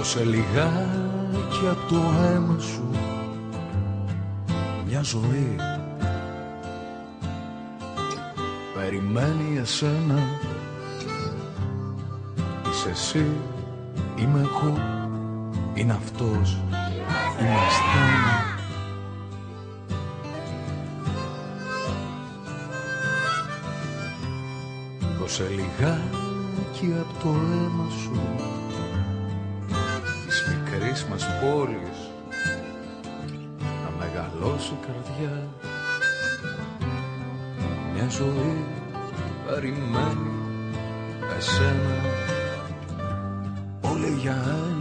σε λιγάκι απ' το αίμα σου μια ζωή περιμένει εσένα. Είσαι εσύ, είμαι εγώ, είναι αυτός, είμαστε ένα. Δώσε λιγάκι απ' το αίμα σου της μικρής μας πόλης να μεγαλώσει η καρδιά. Μια ζωή περιμένει εσένα, όλοι για ένα.